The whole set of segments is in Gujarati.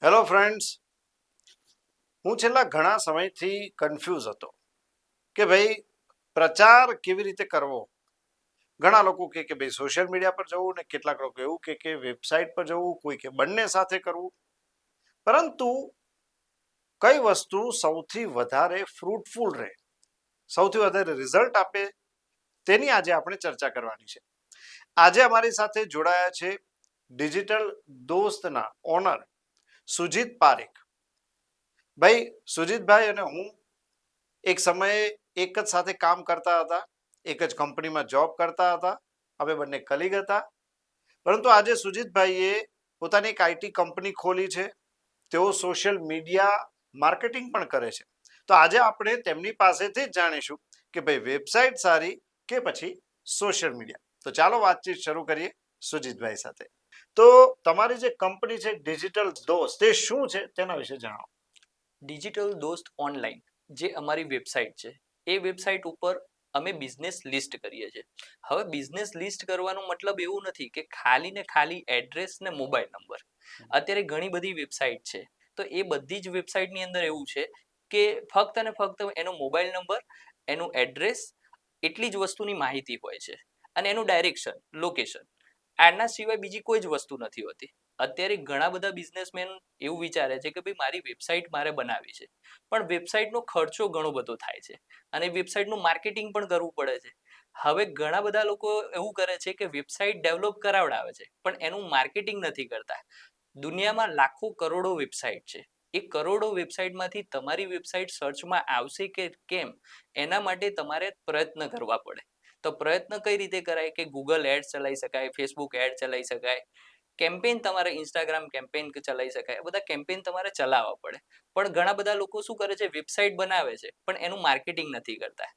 હેલો ફ્રેન્ડ્સ, હું છેલ્લા ઘણા સમયથી કન્ફ્યુઝ હતો કે ભાઈ પ્રચાર કેવી રીતે કરવો. ઘણા લોકો કે ભાઈ સોશિયલ મીડિયા પર જવું, ને કેટલાક લોકો એવું કે વેબસાઇટ પર જવું, કોઈ કે બંને સાથે કરવું. પરંતુ કઈ વસ્તુ સૌથી વધારે ફ્રૂટફુલ રહે, સૌથી વધારે રિઝલ્ટ આપે, તેની આજે આપણે ચર્ચા કરવાની છે. આજે અમારી સાથે જોડાયા છે ડિજિટલ દોસ્તના ઓનર સુજીત પારેખ. ભાઈ, સુજીતભાઈ અને હું એક સમયે એક જ સાથે કામ કરતા હતા, એક જ કંપનીમાં જોબ કરતા હતા. અમે બંને કલીગ હતા. પરંતુ આજે સુજીતભાઈએ પોતાની એક આઈટી કંપની ખોલી છે. તેઓ સોશિયલ મીડિયા માર્કેટિંગ પણ કરે છે. તો આજે આપણે તેમની પાસેથી જ જાણીશું કે ભાઈ વેબસાઇટ સારી કે પછી સોશિયલ મીડિયા. તો ચાલો વાતચીત શરૂ કરીએ સુજીતભાઈ સાથે. તો તમારી જે કંપની છે ડિજિટલ દોસ્ત, તે શું છે તેના વિશે જણાવો. ડિજિટલ દોસ્ત ઓનલાઈન જે અમારી વેબસાઇટ છે, એ વેબસાઇટ ઉપર અમે બિઝનેસ લિસ્ટ કરીએ છીએ. હવે બિઝનેસ લિસ્ટ કરવાનો મતલબ એવું નથી કે ખાલી ને ખાલી એડ્રેસ ને મોબાઈલ નંબર. અત્યારે ઘણી બધી વેબસાઇટ છે, તો એ બધી જ વેબસાઇટની અંદર એવું છે કે ફક્ત અને ફક્ત એનો મોબાઈલ નંબર, એનું એડ્રેસ, એટલી જ વસ્તુની માહિતી હોય છે અને એનું ડાયરેક્શન, લોકેશન. આના સિવાય બીજી કોઈ જ વસ્તુ નથી હોતી. અત્યારે ઘણા બધા બિઝનેસમેન એવું વિચારે છે કે ભાઈ મારી વેબસાઇટ મારે બનાવી છે, પણ વેબસાઇટનો ખર્ચો ઘણો બધો થાય છે અને વેબસાઇટનું માર્કેટિંગ પણ કરવું પડે છે. હવે ઘણા બધા લોકો એવું કરે છે કે વેબસાઇટ ડેવલપ કરાવડાવે છે, પણ એનું માર્કેટિંગ નથી કરતા. દુનિયામાં લાખો કરોડો વેબસાઇટ છે. એ કરોડો વેબસાઇટમાંથી તમારી વેબસાઇટ સર્ચમાં આવશે કે કેમ, એના માટે તમારે પ્રયત્ન કરવા પડે. તો પ્રયત્ન કઈ રીતે કરાય કે ગૂગલ એડ ચલાવી શકાય, ફેસબુક એડ ચલાવી શકાય, કેમ્પેન તમારે ઇન્સ્ટાગ્રામ કેમ્પેન ચલાવી શકાય. બધા કેમ્પેન તમારે ચલાવવા પડે. પણ ઘણા બધા લોકો શું કરે છે, વેબસાઇટ બનાવે છે પણ એનું માર્કેટિંગ નથી કરતા.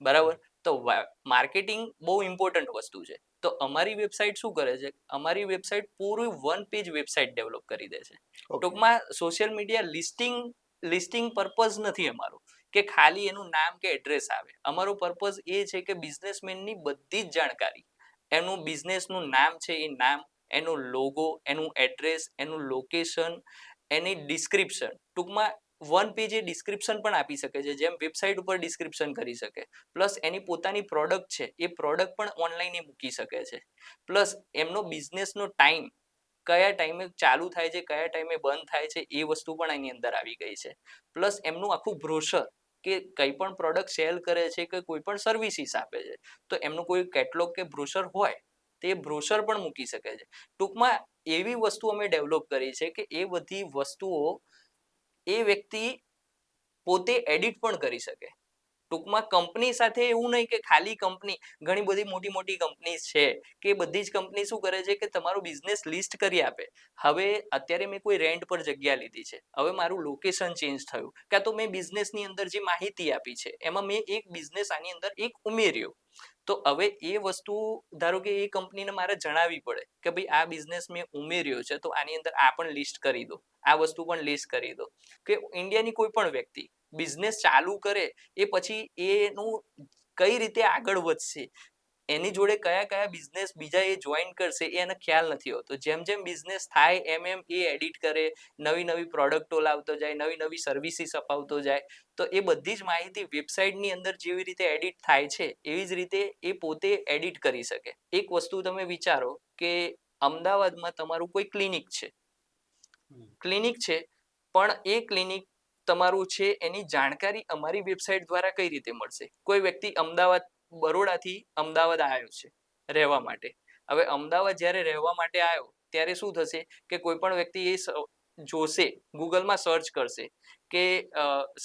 બરાબર? તો માર્કેટિંગ બહુ ઇમ્પોર્ટન્ટ વસ્તુ છે. તો અમારી વેબસાઇટ શું કરે છે, અમારી વેબસાઇટ પૂરું વન પેજ વેબસાઇટ ડેવલપ કરી દે છે. ટૂંકમાં સોશિયલ મીડિયા લિસ્ટિંગ પર્પઝ નથી અમારો કે ખાલી એનું નામ કે એડ્રેસ આવે. અમારો પર્પઝ એ છે કે બિઝનેસમેનની બધી જ જાણકારી, એનું બિઝનેસનું નામ છે એ નામ, એનો લોગો, એનું એડ્રેસ, એનું લોકેશન, એની ડિસ્ક્રિપ્શન. ટૂંકમાં વન પેજ એ ડિસ્ક્રિપ્શન પણ આપી શકે છે, જેમ વેબસાઇટ ઉપર ડિસ્ક્રિપ્શન કરી શકે. પ્લસ એની પોતાની પ્રોડક્ટ છે, એ પ્રોડક્ટ પણ ઓનલાઈન એ મૂકી શકે છે. પ્લસ એમનો બિઝનેસનો ટાઈમ, કયા ટાઈમે ચાલુ થાય છે, કયા ટાઈમે બંધ થાય છે, એ વસ્તુ પણ એની અંદર આવી ગઈ છે. પ્લસ એમનું આખું બ્રોશર, કે કંઈ પણ પ્રોડક્ટ સેલ કરે છે કે કોઈ પણ સર્વિસીસ આપે છે, તો એમનું કોઈ કેટલોગ કે બ્રોશર હોય, તે બ્રોશર પણ મૂકી શકે છે. ટૂંકમાં એવી વસ્તુ અમે ડેવલપ કરી છે કે એ બધી વસ્તુઓ એ વ્યક્તિ પોતે એડિટ પણ કરી શકે. ટૂંકમાં કંપની સાથે એવું નહીં કે ખાલી કંપની, ઘણી બધી મોટી મોટી કંપની છે કે બધી જ કંપની શું કરે છે કે તમારું બિઝનેસ લિસ્ટ કરી આપે. હવે અત્યારે મેં કોઈ રેન્ટ પર જગ્યા લીધી છે, હવે મારું લોકેશન ચેન્જ થયું, કાં તો મેં બિઝનેસની અંદર જે માહિતી આપી છે એમાં મેં એક બિઝનેસ આની અંદર એક ઉમેર્યો. તો હવે એ વસ્તુ ધારો કે એ કંપનીને મારે જણાવવી પડે કે ભાઈ આ બિઝનેસ મેં ઉમેર્યો છે, તો આની અંદર આ પણ લિસ્ટ કરી દો, આ વસ્તુ પણ લિસ્ટ કરી દો. કે ઇન્ડિયાની કોઈ પણ વ્યક્તિ બિઝનેસ ચાલુ કરે એ પછી એનું કઈ રીતે આગળ વધશે, એની જોડે કયા કયા બિઝનેસ બીજા એ જોઈન કરશે, એ એને ખ્યાલ નથી હોતો. જેમ જેમ બિઝનેસ થાય એમ એમ એ એડિટ કરે, નવી નવી પ્રોડક્ટો લાવતો જાય, નવી નવી સર્વિસીસ અપાવતો જાય. તો એ બધી જ માહિતી વેબસાઇટની અંદર જેવી રીતે એડિટ થાય છે, એવી જ રીતે એ પોતે એડિટ કરી શકે. એક વસ્તુ તમે વિચારો કે અમદાવાદમાં તમારું કોઈ ક્લિનિક છે, પણ એ ક્લિનિક તમારું છે એની જાણકારી અમારી વેબસાઇટ દ્વારા કઈ રીતે મળશે. કોઈ વ્યક્તિ બરોડાથી અમદાવાદ આવ્યો છે રહેવા માટે. હવે અમદાવાદ જ્યારે રહેવા માટે આવ્યો ત્યારે શું થશે કે કોઈ પણ વ્યક્તિ એ જોશે, ગૂગલમાં સર્ચ કરશે કે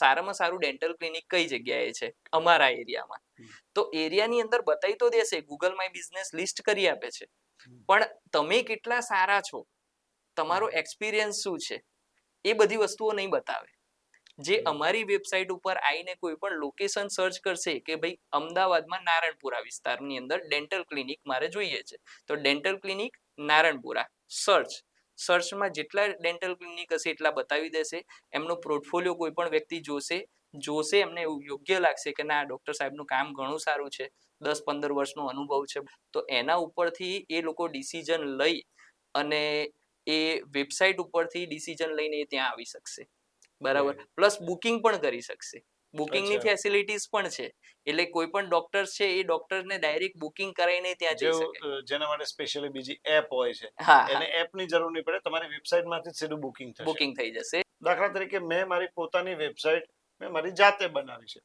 સારામાં સારું ડેન્ટલ ક્લિનિક કઈ જગ્યાએ છે અમારા એરિયામાં. તો એરિયાની અંદર બતાવી તો દેશે, ગૂગલ માય બિઝનેસ લિસ્ટ કરી આપે છે, પણ તમે કેટલા સારા છો, તમારો એક્સપિરિયન્સ શું છે, એ બધી વસ્તુઓ નહીં બતાવે. જે અમારી વેબસાઇટ ઉપર આવીને કોઈ પણ લોકેશન સર્ચ કરશે કે ભાઈ અમદાવાદમાં નારણપુરા વિસ્તારની અંદર ડેન્ટલ ક્લિનિક મારે જોઈએ છે, તો ડેન્ટલ ક્લિનિક નારણપુરા સર્ચમાં જેટલા ડેન્ટલ ક્લિનિક હશે એટલા બતાવી દેશે. એમનો પોર્ટફોલિયો કોઈ પણ વ્યક્તિ જોશે, એમને એવું યોગ્ય લાગશે કે ના, ડોક્ટર સાહેબનું કામ ઘણું સારું છે, 10-15 વર્ષનો અનુભવ છે, તો એના ઉપરથી એ લોકો ડિસિઝન લઈ અને એ વેબસાઇટ ઉપરથી ડિસિઝન લઈને એ ત્યાં આવી શકશે, બરાબર. પ્લસ બુકિંગ પણ કરી શકશે. બુકિંગની અચ્છા. ફેસિલિટીઝ પણ છે, એટલે કોઈ પણ ડોક્ટર છે એ ડોક્ટરને ડાયરેક્ટ બુકિંગ કરાવીને ત્યાં જઈ શકે. જેના માટે સ્પેશિયલી બીજી એપ હોય છે, હા હા, એને એપની જરૂર નહીં પડે, તમારી વેબસાઇટમાંથી જ સીધું બુકિંગ થશે. બુકિંગ થઈ જશે. દાખલા તરીકે મેં મારી પોતાની વેબસાઇટ મેં મારી જાતે બનાવી છે,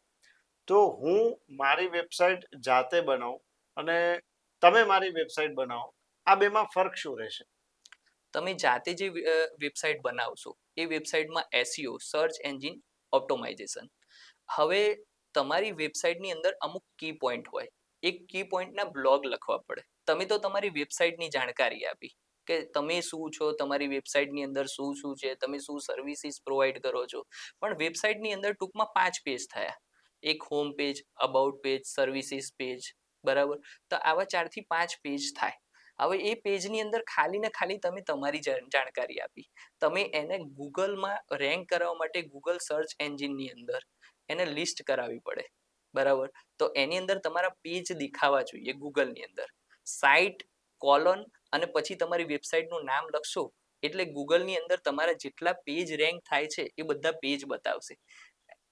તો હું મારી વેબસાઇટ જાતે બનાવું અને તમે મારી વેબસાઇટ બનાવો, આ બેમાં ફરક શું રહેશે? તમે જાતે જે વેબસાઇટ બનાવશો એ વેબસાઇટમાં એસઈઓ, સર્ચ એન્જિન ઓપ્ટિમાઇઝેશન. હવે તમારી વેબસાઇટની અંદર અમુક કી પોઈન્ટ હોય, એક કી પોઈન્ટના બ્લોગ લખવા પડે. તમે તો તમારી વેબસાઇટની જાણકારી આપી કે તમે શું છો, તમારી વેબસાઇટની અંદર શું શું છે, તમે શું સર્વિસીસ પ્રોવાઈડ કરો છો, પણ વેબસાઇટની અંદર ટૂંકમાં 5 પેજ થયા. એક home page, about page, services page, બરાબર. તો આવા 4 થી 5 પેજ થાય. હવે એ પેજની અંદર ખાલી ને ખાલી તમે તમારી જાણકારી આપી. તમે એને ગૂગલમાં રેન્ક કરવા માટે ગૂગલ સર્ચ એન્જિનની અંદર એને લિસ્ટ કરાવવી પડે, બરાબર. તો એની અંદર તમારા પેજ દેખાવા જોઈએ ગૂગલની અંદર. સાઇટ, કોલન અને પછી તમારી વેબસાઇટનું નામ લખશો એટલે ગૂગલની અંદર તમારા જેટલા પેજ રેન્ક થાય છે એ બધા પેજ બતાવશે.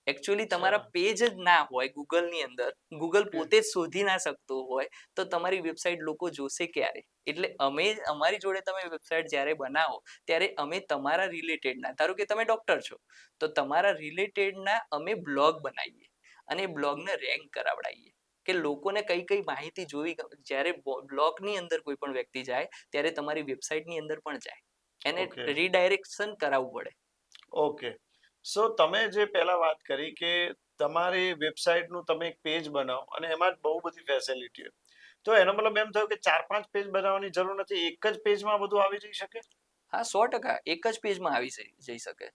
એકચ્યુઅલી તમારા પેજ જ ના હોય ગૂગલની અંદર, ગૂગલ પોતે જ શોધી ના શકતું હોય, તો તમારી વેબસાઇટ લોકો જોશે ક્યારે? એટલે અમે અમારી જોડે તમે વેબસાઇટ જ્યારે બનાવો ત્યારે અમે તમારા રિલેટેડના, ધારો કે તમે ડોક્ટર છો તો તમારા રિલેટેડના અમે બ્લોગ બનાવીએ અને બ્લોગને રેન્ક કરાવડાવીએ કે લોકોને કઈ કઈ માહિતી જોવી. જ્યારે બ્લોગની અંદર કોઈ પણ વ્યક્તિ જાય ત્યારે તમારી વેબસાઇટની અંદર પણ જાય, એને રીડાયરેક્શન કરાવવું પડે. ઓકે, સો તમે જે પહેલા વાત કરી કે તમારી વેબસાઇટનું તમે એક પેજ બનાવો અને એમાં જ બહુ બધી ફેસિલિટી હોય, તો એનો મતલબ એમ થયો કે 4-5 પેજ બનાવવાની જરૂર નથી, એક જ પેજમાં બધું આવી જઈ શકે? હા, 100% એક જ પેજમાં આવી જઈ શકે.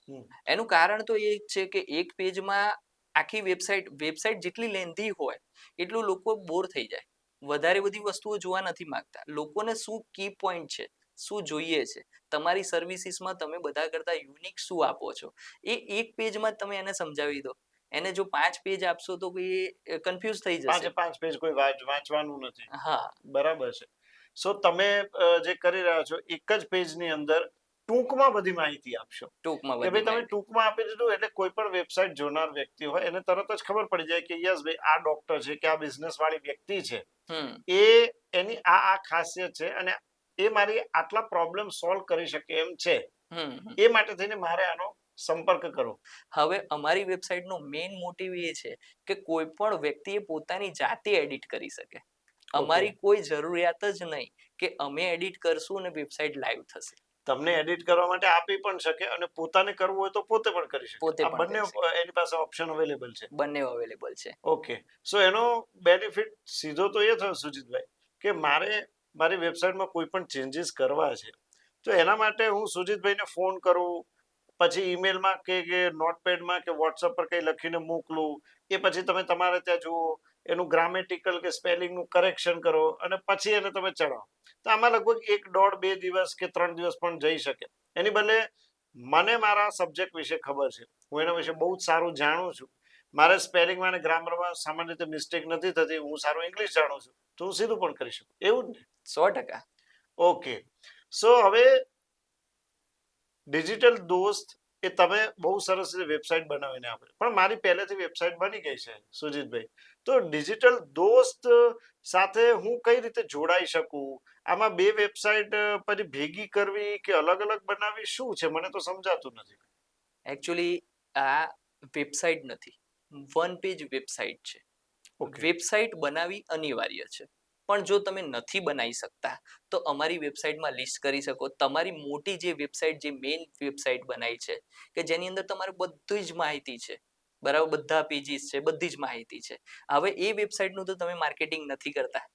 હમ. એનું કારણ તો એ જ છે કે એક પેજમાં આખી વેબસાઇટ જેટલી લેન્ધી હોય એટલું લોકો બોર થઈ જાય, વધારે બધી વસ્તુઓ જોવા નથી માંગતા. લોકોને શું કી પોઈન્ટ છે, શું જોઈએ છે, તમારી સર્વિસીસમાં તમે બધા કરતા યુનિક શું આપો છો, એ એક પેજમાં જ તમે એને સમજાવી દો. એને જો 5 પેજ આપશો તો એ કન્ફ્યુઝ થઈ જશે. 5 પેજ કોઈ વાંચવાનું નથી. હા, બરાબર છે. સો તમે જે કરી રહ્યા છો એક જ પેજની અંદર ટૂંકમાં બધી માહિતી આપશો ટૂંકમાં કે બધી ભાઈ તમે માહિતી. ટૂંકમાં આપી દીધું એટલે કોઈ પણ વેબસાઇટ જોનાર વ્યક્તિ હોય એને તરત જ ખબર પડી જાય કે યસ ભાઈ આ ડોક્ટર છે કે આ બિઝનેસ વાળી વ્યક્તિ છે, એ એની આ ખાસિયત છે અને એ મારી આટલા પ્રોબ્લેમ સોલ્વ કરી શકે એમ છે, એ માટે થઈને મારે આનો સંપર્ક કરો. હવે અમારી વેબસાઇટનો મેઇન મોટિવ એ છે કે કોઈ પણ વ્યક્તિએ પોતાની જાતે એડિટ કરી શકે. અમારી કોઈ જરૂરિયાત જ નહીં કે અમે એડિટ કરશું અને વેબસાઇટ લાઈવ થશે. તમને એડિટ કરવા માટે આપી પણ શકે અને પોતાને કરવું હોય તો પોતે પણ કરી શકે. પોતે આ પણ બંને કરી શકે. એની પાસે ઓપ્શન અવેલેબલ છે. બંને અવેલેબલ છે. ઓકે, સો એનો બેનિફિટ સીધો તો એ થયો સુજીતભાઈ કે મારે મારી વેબસાઇટમાં કોઈ પણ ચેન્જીસ કરવા છે તો એના માટે હું સુજીતભાઈને ફોન કરું, પછી ઈમેલમાં કે નોટપેડમાં કે વોટ્સઅપ પર કંઈ લખીને મોકલું, એ પછી તમે તમારે ત્યાં જુઓ, એનું ગ્રામેટિકલ કે સ્પેલિંગનું કરેક્શન કરો અને પછી એને તમે ચડાવો. તો આમાં લગભગ 1.5-2 દિવસ કે 3 દિવસ પણ જઈ શકે. એની બદલે મને મારા સબ્જેક્ટ વિશે ખબર છે, હું એના વિશે બહુ જ સારું જાણું છું, મારે સ્પેલિંગમાં અને ગ્રામરમાં સામાન્ય રીતે મિસ્ટેક નથી થતી, હું સારું ઇંગ્લિશ જાણું છું, તો હું સીધું પણ કરી શકું, એવું જ ને? 100%. ઓકે, સો હવે ડિજિટલ દોસ્ત એ તમે બહુ સરસ રીતે વેબસાઇટ બનાવીને આપે, પણ મારી પહેલેથી વેબસાઇટ બની ગઈ છે સુજીતભાઈ, તો ડિજિટલ દોસ્ત સાથે હું કઈ રીતે જોડાઈ શકું? આમાં બે વેબસાઇટ પછી ભેગી કરવી કે અલગ અલગ બનાવવી, શું છે મને તો સમજાતું નથી. એકચ્યુઅલી આ વેબસાઇટ નથી, વન પેજ વેબસાઇટ છે. વેબસાઇટ બનાવવી અનિવાર્ય છે, પણ જો તમે નથી બનાવી શકતા તો અમારી વેબસાઇટમાં લિસ્ટ કરી શકો. તમારી મોટી જે વેબસાઇટ, જે મેઇન વેબસાઇટ બનાવી છે કે જેની અંદર તમારે બધી જ માહિતી છે, બરાબર, બધા પેજીસ છે, બધી જ માહિતી છે. હવે એ વેબસાઇટનું તો તમે માર્કેટિંગ નથી કરતા.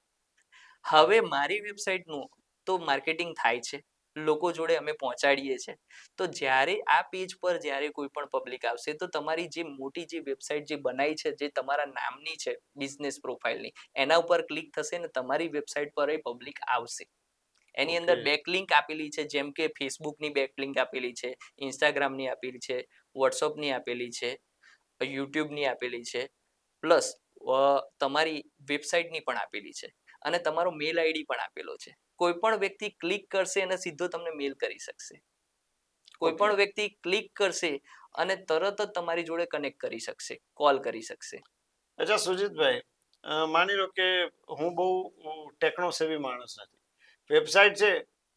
હવે મારી વેબસાઇટનું તો માર્કેટિંગ થાય છે, લોકો જોડે અમે પહોંચાડીએ છીએ. તો જ્યારે આ પેજ પર જ્યારે કોઈ પણ પબ્લિક આવશે તો તમારી જે મોટી જે વેબસાઇટ જે બનાવી છે, જે તમારા નામની છે, બિઝનેસ પ્રોફાઇલની, એના ઉપર ક્લિક થશે ને તમારી વેબસાઇટ પર એ પબ્લિક આવશે. એની અંદર બેકલિંક આપેલી છે, જેમ કે ફેસબુકની બેકલિંક આપેલી છે, ઇન્સ્ટાગ્રામની આપેલી છે, વોટ્સઅપની આપેલી છે, યુટ્યુબની આપેલી છે, પ્લસ તમારી વેબસાઇટની પણ આપેલી છે. અને તમારો મેલ આઈડી પણ આપેલો છે. કોઈ પણ વ્યક્તિ ક્લિક કરશે અને સીધો તમને મેલ કરી શકશે. કોઈ ઓકે. પણ વ્યક્તિ ક્લિક કરશે અને તરત જ તમારી જોડે કનેક્ટ કરી શકશે, કોલ કરી શકશે. અચ્છા સુજીતભાઈ, માની લો કે હું બહુ ટેકનો સેવી માણસ નથી. વેબસાઇટ છે,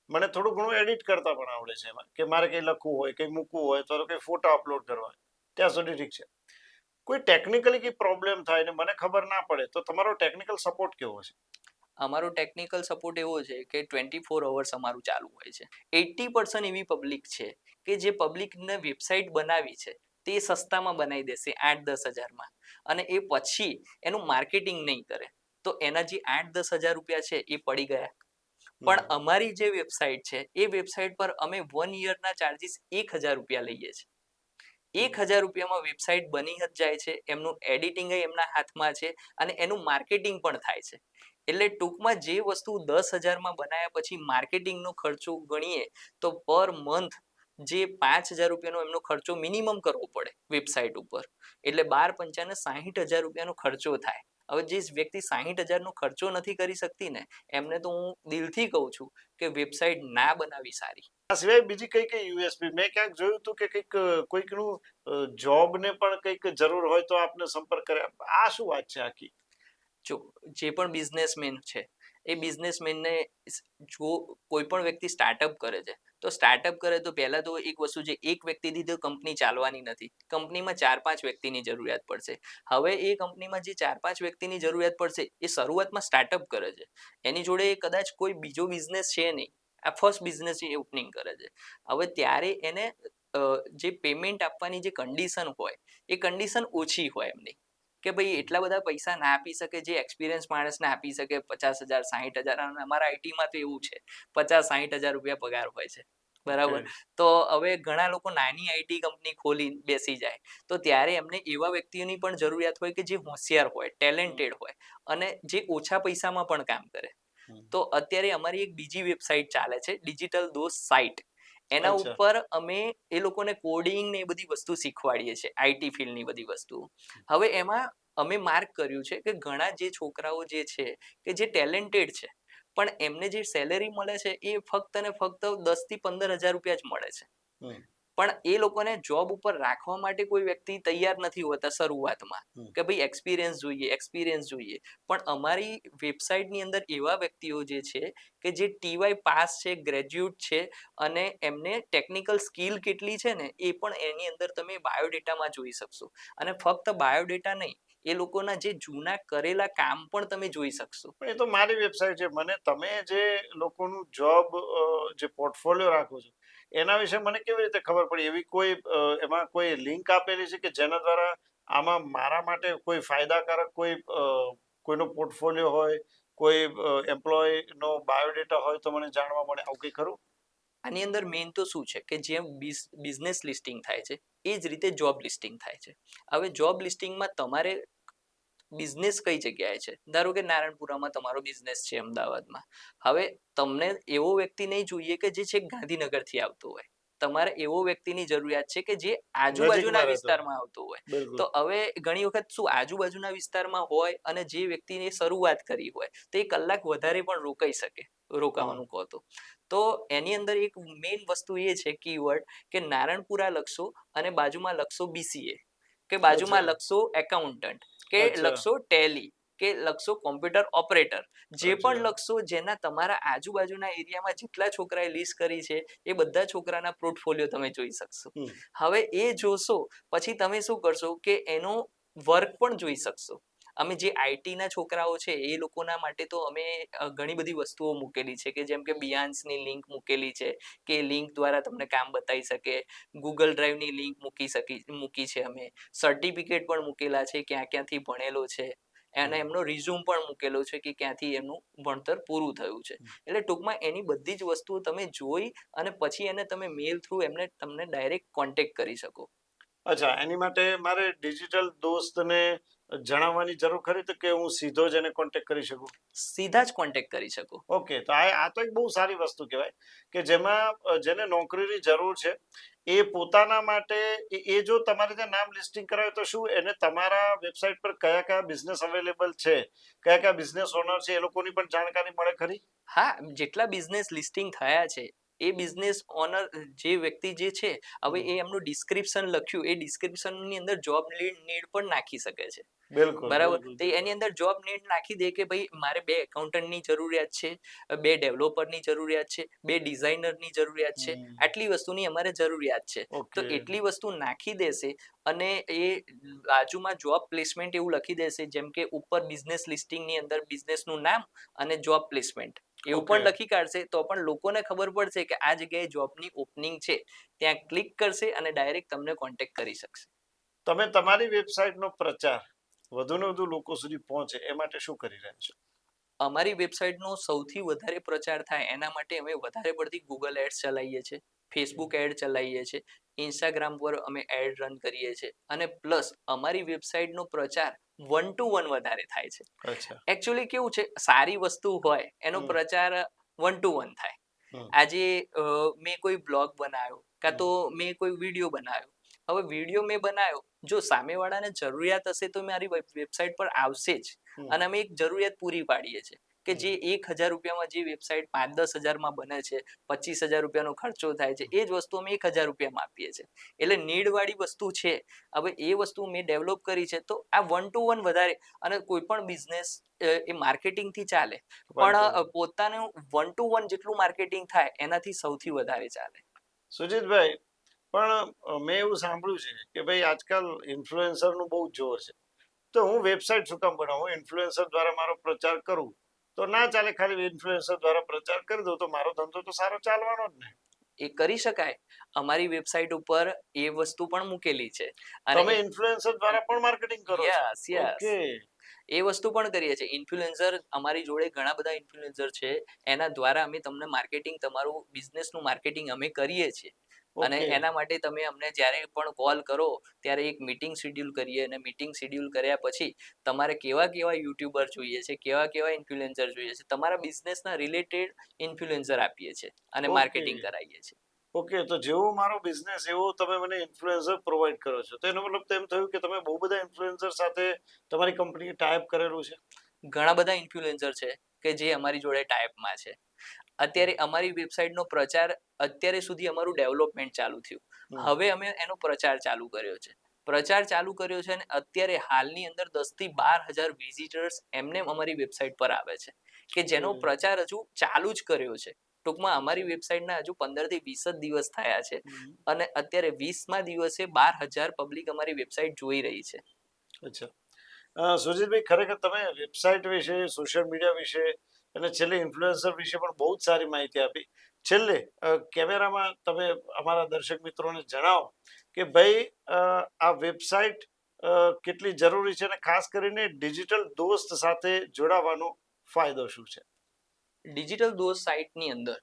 મને થોડું ઘણું એડિટ કરતા પણ આવડે છે એમાં, કે મારે કંઈ લખવું હોય, કંઈ મૂકવું હોય, તો કંઈ ફોટો અપલોડ કરવા હોય, ત્યાં સુધી ઠીક છે. કોઈ ટેકનિકલી કંઈ પ્રોબ્લેમ થાય ને મને ખબર ના પડે, તો તમારો ટેકનિકલ સપોર્ટ કેવો છે? અમારો ટેકનિકલ સપોર્ટ એવો છે કે 24 અવર્સ અમારું ચાલુ હોય છે. 80% એવી પબ્લિક છે કે જે પબ્લિકને વેબસાઇટ બનાવી છે તે સસ્તામાં બનાવી દેશે 8-10 હજારમાં, અને એ પછી એનું માર્કેટિંગ નહીં કરે તો એના જે 8-10 હજાર રૂપિયા છે એ પડી ગયા. પણ અમારી જે વેબસાઇટ છે એ વેબસાઇટ પર અમે 1 યરના ચાર્જીસ 1000 રૂપિયા લઈએ છીએ. 1000 રૂપિયામાં વેબસાઇટ બની જ જાય છે, એમનું એડિટિંગ એમના હાથમાં છે અને એનું માર્કેટિંગ પણ થાય છે. એટલે ટૂંકમાં જે વસ્તુ 10,000માં બનાવ્યા પછી માર્કેટિંગનો ખર્ચો ગણીએ તો પર મંથ જે 5,000 રૂપિયાનો એમનો ખર્ચો મિનિમમ કરવો પડે વેબસાઇટ ઉપર, એટલે 12 × 5 = 60,000 રૂપિયાનો ખર્ચો થાય. હવે જે વ્યક્તિ 60,000નો ખર્ચો નથી કરી શકતી ને, એમને તો હું દિલથી કહું છું કે વેબસાઇટ ના બનાવી સારી. આ સિવાય બીજી કઈ કઈ યુએસપી મેં ક્યાંક જોયું હતું કે કંઈક કોઈકનું જોબને પણ કંઈક જરૂર હોય તો આપને સંપર્ક કરે, આ શું વાત છે આખી? જો જે પણ બિઝનેસમેન છે એ બિઝનેસમેનને જો કોઈ પણ વ્યક્તિ સ્ટાર્ટઅપ કરે છે તો સ્ટાર્ટઅપ કરે તો પહેલા તો એક વસ્તુ છે, એક વ્યક્તિથી તો કંપની ચાલવાની નથી. કંપનીમાં 4-5 વ્યક્તિની જરૂરિયાત પડશે. હવે એ કંપનીમાં જે 4-5 વ્યક્તિની જરૂરિયાત પડશે એ શરૂઆતમાં સ્ટાર્ટઅપ કરે છે, એની જોડે કદાચ કોઈ બીજો બિઝનેસ છે નહીં, આ ફર્સ્ટ બિઝનેસ એ ઓપનિંગ કરે છે. હવે ત્યારે એને જે પેમેન્ટ આપવાની જે કન્ડિશન હોય એ કન્ડિશન ઓછી હોય એમની, કે ભાઈ એટલા બધા પૈસા ના આપી શકે જે એક્સપિરિયન્સ માણસને આપી શકે 50,000 60,000. અને અમારા આઈટીમાં તો એવું છે 50-60 હજાર રૂપિયા પગાર હોય છે, બરાબર. તો હવે ઘણા લોકો નાની આઈટી કંપની ખોલી બેસી જાય તો ત્યારે એમને એવા વ્યક્તિઓની પણ જરૂરિયાત હોય કે જે હોશિયાર હોય, ટેલેન્ટેડ હોય અને જે ઓછા પૈસામાં પણ કામ કરે. તો અત્યારે અમારી એક બીજી વેબસાઇટ ચાલે છે, ડિજિટલ દોસ્ત સાઇટ. એના અચ્છા. ઉપર અમે એ લોકોને કોડિંગ ને એ બધી વસ્તુ શીખવાડીએ છીએ, આઈટી ફિલ્ડની બધી વસ્તુઓ. હવે એમાં અમે માર્ક કર્યું છે કે ઘણા જે છોકરાઓ જે છે કે જે ટેલેન્ટેડ છે પણ એમને જે સેલેરી મળે છે એ ફક્ત ને ફક્ત 10-15 હજાર રૂપિયા જ મળે છે. પણ એ લોકોને જોબ ઉપર રાખવા માટે કોઈ વ્યક્તિ તૈયાર નથી હોતા શરૂઆતમાં, કે ભાઈ એક્સપિરિયન્સ જોઈએ. પણ અમારી વેબસાઇટની અંદર એવા વ્યક્તિઓ જે છે કે જે ટીવાય પાસ છે, ગ્રેજ્યુએટ છે અને એમને ટેકનિકલ સ્કિલ કેટલી છે ને એ પણ એની અંદર તમે બાયોડેટામાં જોઈ શકશો. અને ફક્ત બાયોડેટા નહીં, એ લોકોના જે જૂના કરેલા કામ પણ તમે જોઈ શકશો. પણ એ તો મારી વેબસાઇટ છે, મને તમે જે લોકોનું જોબ જે પોર્ટફોલિયો રાખો છો એના વિશે મને કેવી રીતે ખબર પડી? એવી કોઈ એમાં કોઈ લિંક આપેલી છે કે જેના દ્વારા આમાં મારા માટે કોઈ ફાયદાકારક કોઈનો પોર્ટફોલિયો હોય, કોઈ એમ્પ્લોયનો બાયોડેટા હોય તો મને જાણવા મળે, આવું કંઈ ખરું? આની અંદર મેઇન તો શું છે કે જેમ બિઝનેસ લિસ્ટિંગ થાય છે એ જ રીતે જોબ લિસ્ટિંગ થાય છે. હવે જોબ લિસ્ટિંગમાં તમારે બિઝનેસ કઈ જગ્યાએ છે, ધારો કે નારણપુરામાં તમારો બિઝનેસ છે અમદાવાદમાં. હવે તમને એવો વ્યક્તિ નહીં જોઈએ કે જે છેક ગાંધીનગરથી આવતો હોય, તમારે એવો વ્યક્તિની જરૂરિયાત છે કે જે આજુબાજુના નજીકમાં રહેતો હોય. વિસ્તારમાં આવતો હોય. બિલકુલ. તો હવે ઘણી વખત શું આજુબાજુના વિસ્તારમાં હોય અને જે વ્યક્તિને શરૂઆત કરી હોય તો એ કલાક વધારે પણ રોકાઈ શકે, રોકાવાનું કહો તો એની અંદર એક મેઇન વસ્તુ એ છે કીવર્ડ કે નારણપુરા લખશો અને બાજુમાં લખશો બીસીએ, કે બાજુમાં લખશો એકાઉન્ટન્ટ, કે લખશો ટેલી, કે લખશો કોમ્પ્યુટર ઓપરેટર. જે પણ લખશો જેના તમારા આજુબાજુના એરિયામાં જેટલા છોકરાએ લિસ્ટ કરી છે એ બધા છોકરાના પોર્ટફોલિયો તમે જોઈ શકશો. હવે એ જોશો પછી તમે શું કરશો કે એનો વર્ક પણ જોઈ શકશો. અમે જે આઈટીના છોકરાઓ છે એ લોકોના માટે તો અમે ઘણી બધી વસ્તુઓ મૂકેલી છે, કે જેમ કે બિયાન્સની લિંક મૂકેલી છે કે લિંક દ્વારા તમને કામ બતાવી શકે, ગૂગલ ડ્રાઈવની લિંક મૂકી છે અમે, સર્ટિફિકેટ પણ મૂકેલા છે ક્યાં ક્યાંથી ભણેલો છે અને એમનો રિઝ્યુમ પણ મૂકેલો છે કે ક્યાંથી એમનું ભણતર પૂરું થયું છે. એટલે ટૂંકમાં એની બધી જ વસ્તુઓ તમે જોઈ અને પછી એને તમે મેલ થ્રુ એમને તમને ડાયરેક્ટ કોન્ટેક્ટ કરી શકો. અચ્છા, એની માટે મારે ડિજિટલ દોસ્તને જણાવવાની જરૂર ખરી તો કે હું સીધો જ એને કોન્ટેક્ટ કરી શકું? સીધા જ કોન્ટેક્ટ કરી શકો. ઓકે, તો આ તો એક બહુ સારી વસ્તુ કહેવાય કે જેમાં જેને નોકરીની જરૂર છે એ પોતાના માટે એ જો તમારે ત્યાં નામ લિસ્ટિંગ કરાવે તો શું એને તમારા વેબસાઇટ પર કયા કયા બિઝનેસ અવેલેબલ છે, કયા કયા બિઝનેસ ઓનર છે, એ લોકોની પણ જાણકારી મળે ખરી? હા, જેટલા બિઝનેસ લિસ્ટિંગ થયા છે એ બિઝનેસ ઓનર જે વ્યક્તિ જે છે, હવે એ એમનું ડિસ્ક્રિપ્શન લખ્યું, એ ડિસ્ક્રિપ્શનની અંદર જોબ નીડ પણ નાખી શકે છે. બિલકુલ બરાબર, બિલકુલ તો એની અંદર જોબ નીડ નાખી દે કે ભાઈ મારે 2 એકાઉન્ટન્ટની જરૂરિયાત છે, 2 ડેવલપરની જરૂરિયાત છે, 2 ડિઝાઇનરની જરૂરિયાત છે, આટલી વસ્તુની અમારે જરૂરિયાત છે. તો ઓકે એટલી વસ્તુ નાખી દેશે અને એ બાજુમાં જોબ પ્લેસમેન્ટ એવું લખી દેશે, જેમ કે ઉપર બિઝનેસ લિસ્ટિંગની અંદર બિઝનેસનું નામ અને જોબ પ્લેસમેન્ટ એવું ઓકે. પણ લખી કાઢશે, તો પણ લોકોને ખબર પડશે કે આ જગ્યાએ જોબની ઓપનિંગ છે. ત્યાં ક્લિક કરશે અને ડાયરેક્ટ તમને કોન્ટેક્ટ કરી શકશે. તમે તમારી વેબસાઇટનો પ્રચાર વધુને વધુ લોકો સુધી પહોંચે એ માટે શું કરી રહ્યા છો? અમારી વેબસાઇટનો સૌથી વધારે પ્રચાર થાય એના માટે અમે વધારે પડતી ગૂગલ એડ્સ ચલાવીએ છીએ, ફેસબુક એડ ચલાવીએ છીએ, ઇન્સ્ટાગ્રામ પર અમે એડ રન કરીએ છીએ અને પ્લસ અમારી વેબસાઇટનો પ્રચાર 1 to 1 વધારે થાય છે. અચ્છા. એકચ્યુઅલી કેવું છે, સારી વસ્તુ હોય એનો પ્રચાર 1 to 1 થાય. આજે મેં કોઈ બ્લોગ બનાવ્યો કાં તો મેં કોઈ વિડીયો બનાવ્યો. હવે વિડીયો મેં બનાવ્યો, જો સામેવાળાને જરૂરિયાત હશે તો મારી વેબસાઇટ પર આવશે જ. અને અમે એક જરૂરિયાત પૂરી પાડીએ છીએ કે જે 1,000 રૂપિયામાં જે વેબસાઇટ 5-10 હજારમાં બને છે, 25,000 રૂપિયાનો ખર્ચો થાય છે, એ જ વસ્તુ અમે 1,000 રૂપિયામાં આપીએ છીએ. એટલે નીડવાળી વસ્તુ છે. હવે એ વસ્તુ મેં ડેવલપ કરી છે, તો આ 1 to 1 વધારે. અને કોઈ પણ બિઝનેસ એ માર્કેટિંગથી ચાલે, પણ પોતાનું 1 to 1 જેટલું માર્કેટિંગ થાય એનાથી સૌથી વધારે ચાલે. સુજીતભાઈ, પણ મેં એવું સાંભળ્યું છે કે ભાઈ આજકાલ ઇન્ફ્લુએન્સરનું બહુ જોર છે, તો હું વેબસાઇટ શું કામ બનાવું? ઇન્ફ્લુએન્સર દ્વારા મારો પ્રચાર કરું તો ના ચાલે? ખાલી ઇન્ફ્લુએન્સર દ્વારા પ્રચાર કરી દઉં તો મારો ધંધો તો સારો ચાલવાનો જ ને? એ કરી શકાય. અમારી વેબસાઇટ ઉપર એ વસ્તુ પણ મૂકેલી છે. અને તમે ઇન્ફ્લુએન્સર દ્વારા પણ માર્કેટિંગ કરો છો? Yes yes, okay. એ વસ્તુ પણ કરીએ છીએ. ઇન્ફ્લુએન્સર અમારી જોડે ઘણા બધા ઇન્ફ્લુએન્સર છે, એના દ્વારા અમે તમને માર્કેટિંગ, તમારું બિઝનેસનું માર્કેટિંગ અમે કરીએ છીએ. અને ઓકે. એના માટે તમે અમને જ્યારે પણ કોલ કરો ત્યારે એક મીટિંગ શેડ્યુલ કરીએ, અને મીટિંગ શેડ્યુલ કર્યા પછી તમારે કેવા કેવા યુટ્યુબર જોઈએ છે, કેવા કેવા ઇન્ફ્લુએન્સર જોઈએ છે, તમારા બિઝનેસના રિલેટેડ ઇન્ફ્લુએન્સર આપીએ છીએ અને માર્કેટિંગ કરાવીએ છીએ. ઓકે, તો જેવો મારો બિઝનેસ એવો તમે મને ઇન્ફ્લુએન્સર પ્રોવાઈડ કરો છો, તો એનો મતલબ તો એમ થયું કે તમે બહુ બધા ઇન્ફ્લુએન્સર સાથે તમારી કંપનીએ ટાઈપ કરેલું છે? ઘણા બધા ઇન્ફ્લુએન્સર છે કે જે અમારી જોડે ટાઈપમાં છે. અત્યારે અમારી વેબસાઇટનો પ્રચાર, અત્યારે સુધી અમારું ડેવલપમેન્ટ ચાલુ થયું. હવે અમે એનો પ્રચાર ચાલુ કર્યો છે. પ્રચાર ચાલુ કર્યો છે અને અત્યારે હાલની અંદર 10 થી 12,000 વિઝિટર્સ એમને અમારી વેબસાઇટ પર આવે છે, કે જેનો પ્રચાર હજુ ચાલુ જ કર્યો છે. ટૂંકમાં અમારી વેબસાઇટના હજુ 15 થી 20 જ દિવસ થયા છે અને અત્યારે 20મા દિવસે 12,000 પબ્લિક અમારી વેબસાઇટ જોઈ રહી છે. અચ્છા. સુજીતભાઈ, ખરેખર તમે વેબસાઇટ વિશે, સોશિયલ મીડિયા વિશે અને છેલ્લે ઇન્ફ્લુએન્સર વિશે પણ બહુ જ સારી માહિતી આપી. છેલ્લે કેમેરામાં તમે અમારા દર્શક મિત્રોને જણાવો કે ભાઈ આ વેબસાઇટ કેટલી જરૂરી છે અને ખાસ કરીને ડિજિટલ દોસ્ત સાથે જોડાવાનો ફાયદો શું છે? ડિજિટલ દોસ્ત સાઇટની અંદર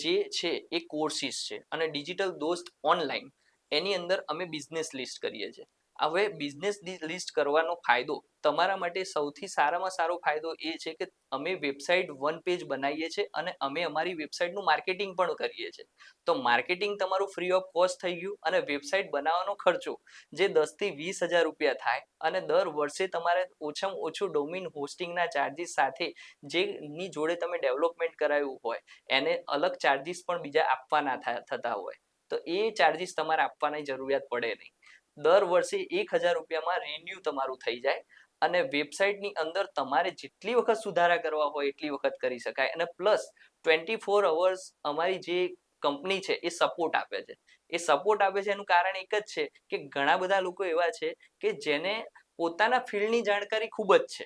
જે છે એ કોર્સિસ છે, અને ડિજિટલ દોસ્ત ઓનલાઈન એની અંદર અમે બિઝનેસ લિસ્ટ કરીએ છીએ. હવે બિઝનેસ લિસ્ટ કરવાનો ફાયદો તમારા માટે સૌથી સારામાં સારો ફાયદો એ છે કે અમે વેબસાઇટ 1 પેજ બનાવીએ છીએ અને અમે અમારી વેબસાઇટનું માર્કેટિંગ પણ કરીએ છીએ. તો માર્કેટિંગ તમારું ફ્રી ઓફ કોસ્ટ થઈ ગયું, અને વેબસાઇટ બનાવવાનો ખર્ચો જે 10 થી 20,000 રૂપિયા થાય, અને દર વર્ષે તમારે ઓછામાં ઓછું ડોમેઇન હોસ્ટિંગના ચાર્જિસ સાથે જેની જોડે તમે ડેવલપમેન્ટ કરાવ્યું હોય એને અલગ ચાર્જિસ પણ બીજા આપવાના થતા હોય, તો એ ચાર્જિસ તમારે આપવાની જરૂરિયાત પડે નહીં. દર વર્ષે 1,000 રૂપિયામાં રિન્યુ તમારું થઈ જાય, અને વેબસાઇટની અંદર તમારે જેટલી વખત સુધારા કરવા હોય એટલી વખત કરી શકાય. અને પ્લસ 24 અવર્સ અમારી જે કંપની છે એ સપોર્ટ આપે છે. એ સપોર્ટ આપે છે એનું કારણ એક જ છે કે ઘણા બધા લોકો એવા છે કે જેને પોતાના ફિલ્ડની જાણકારી ખૂબ જ છે,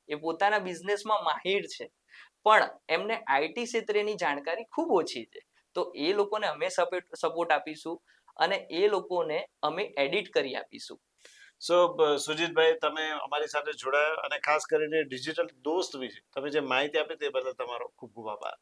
એ પોતાના બિઝનેસમાં માહિર છે, પણ એમને આઈટી ક્ષેત્રની જાણકારી ખૂબ ઓછી છે. તો એ લોકોને અમે સપોર્ટ આપીશું અને એ લોકોને અમે એડિટ કરી આપીશું. સો સુજીતભાઈ, તમે અમારી સાથે જોડાયા અને ખાસ કરીને ડિજિટલ દોસ્ત વિશે તમે જે માહિતી આપી તે બદલ તમારો ખૂબ ખૂબ આભાર.